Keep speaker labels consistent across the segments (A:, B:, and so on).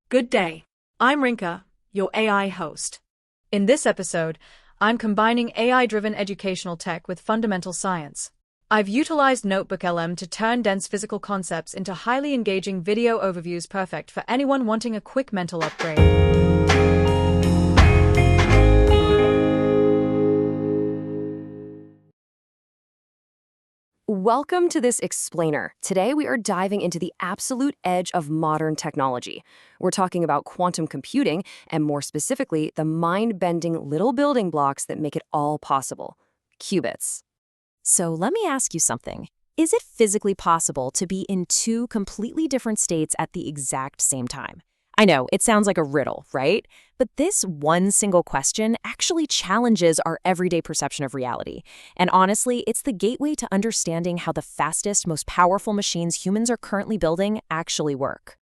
A: Good day. I'm Rinka, your AI host. In this episode, I'm combining AI-driven educational tech with fundamental science. I've utilized NotebookLM to turn dense physical concepts into highly engaging video overviews perfect for anyone wanting a quick mental upgrade.
B: Welcome to this explainer. Today we are diving into the absolute edge of modern technology. We're talking about quantum computing and more specifically, the mind-bending little building blocks that make it all possible, qubits. So let me ask you something. Is it physically possible to be in two completely different states at the exact same time? I know, it sounds like a riddle, right? But this one single question actually challenges our everyday perception of reality. And honestly, it's the gateway to understanding how the fastest, most powerful machines humans are currently building actually work.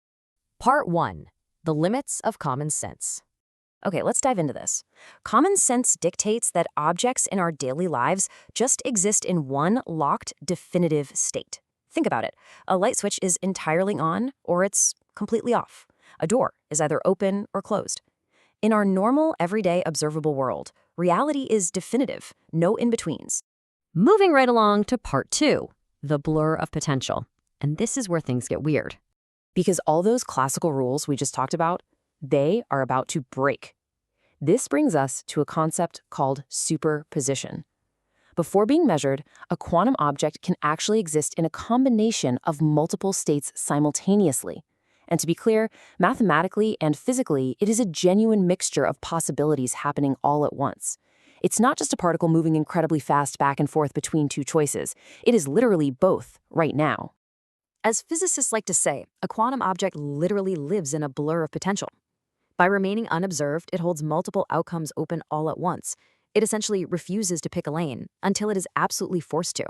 B: Part 1. The limits of common sense. Okay, let's dive into this. Common sense dictates that objects in our daily lives just exist in one locked, definitive state. Think about it. A light switch is entirely on or it's completely off. A door is either open or closed. In our normal, everyday, observable world, reality is definitive, no in-betweens. Moving right along to part 2, the blur of potential. And this is where things get weird. Because all those classical rules we just talked about, they are about to break. This brings us to a concept called superposition. Before being measured, a quantum object can actually exist in a combination of multiple states simultaneously. And to be clear, mathematically and physically, it is a genuine mixture of possibilities happening all at once. It's not just a particle moving incredibly fast back and forth between two choices. It is literally both right now. As physicists like to say, a quantum object literally lives in a blur of potential. By remaining unobserved, it holds multiple outcomes open all at once. It essentially refuses to pick a lane until it is absolutely forced to.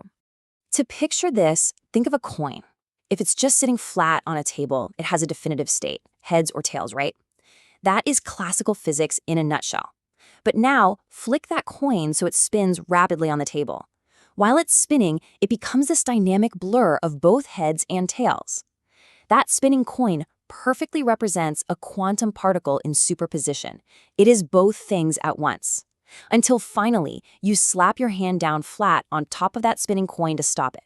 B: To picture this, think of a coin. If it's just sitting flat on a table, it has a definitive state, heads or tails, right? That is classical physics in a nutshell. But now, flick that coin so it spins rapidly on the table. While it's spinning, it becomes this dynamic blur of both heads and tails. That spinning coin perfectly represents a quantum particle in superposition. It is both things at once. Until finally, you slap your hand down flat on top of that spinning coin to stop it.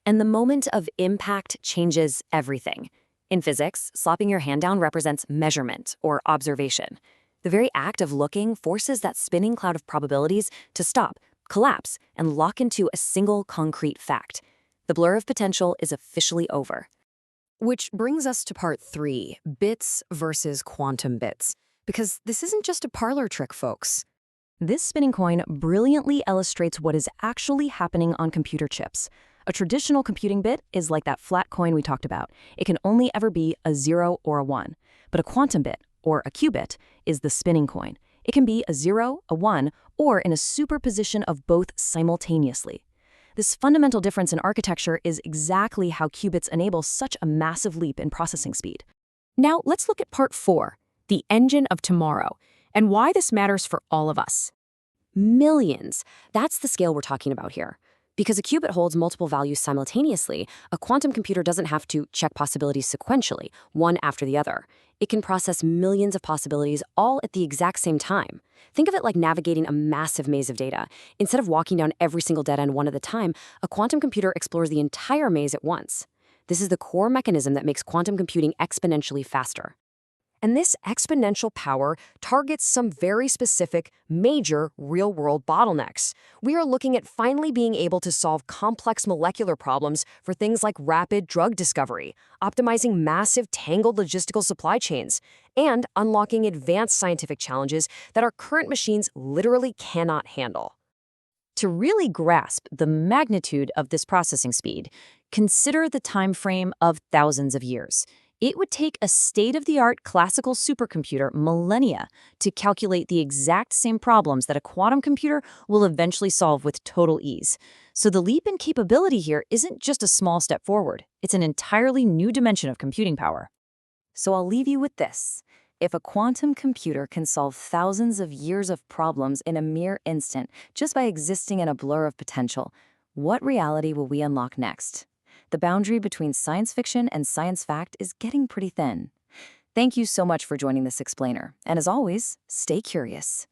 B: And the moment of impact changes everything. In physics, slapping your hand down represents measurement or observation. The very act of looking forces that spinning cloud of probabilities to stop, collapse, and lock into a single concrete fact. The blur of potential is officially over. Which brings us to part 3, bits versus quantum bits. Because this isn't just a parlor trick, folks. This spinning coin brilliantly illustrates what is actually happening on computer chips. A traditional computing bit is like that flat coin we talked about. It can only ever be a 0 or a 1. But a quantum bit, or a qubit, is the spinning coin. It can be a 0, a 1, or in a superposition of both simultaneously. This fundamental difference in architecture is exactly how qubits enable such a massive leap in processing speed. Now let's look at part 4, the engine of tomorrow, and why this matters for all of us. Millions. That's the scale we're talking about here. Because a qubit holds multiple values simultaneously, a quantum computer doesn't have to check possibilities sequentially, one after the other. It can process millions of possibilities all at the exact same time. Think of it like navigating a massive maze of data. Instead of walking down every single dead end one at a time, a quantum computer explores the entire maze at once. This is the core mechanism that makes quantum computing exponentially faster. And this exponential power targets some very specific, major, real-world bottlenecks. We are looking at finally being able to solve complex molecular problems for things like rapid drug discovery, optimizing massive, tangled logistical supply chains, and unlocking advanced scientific challenges that our current machines literally cannot handle. To really grasp the magnitude of this processing speed, consider the time frame of thousands of years. It would take a state-of-the-art classical supercomputer millennia to calculate the exact same problems that a quantum computer will eventually solve with total ease. So the leap in capability here isn't just a small step forward. It's an entirely new dimension of computing power. So I'll leave you with this. If a quantum computer can solve thousands of years of problems in a mere instant just by existing in a blur of potential, what reality will we unlock next? The boundary between science fiction and science fact is getting pretty thin. Thank you so much for joining this explainer. And as always, stay curious.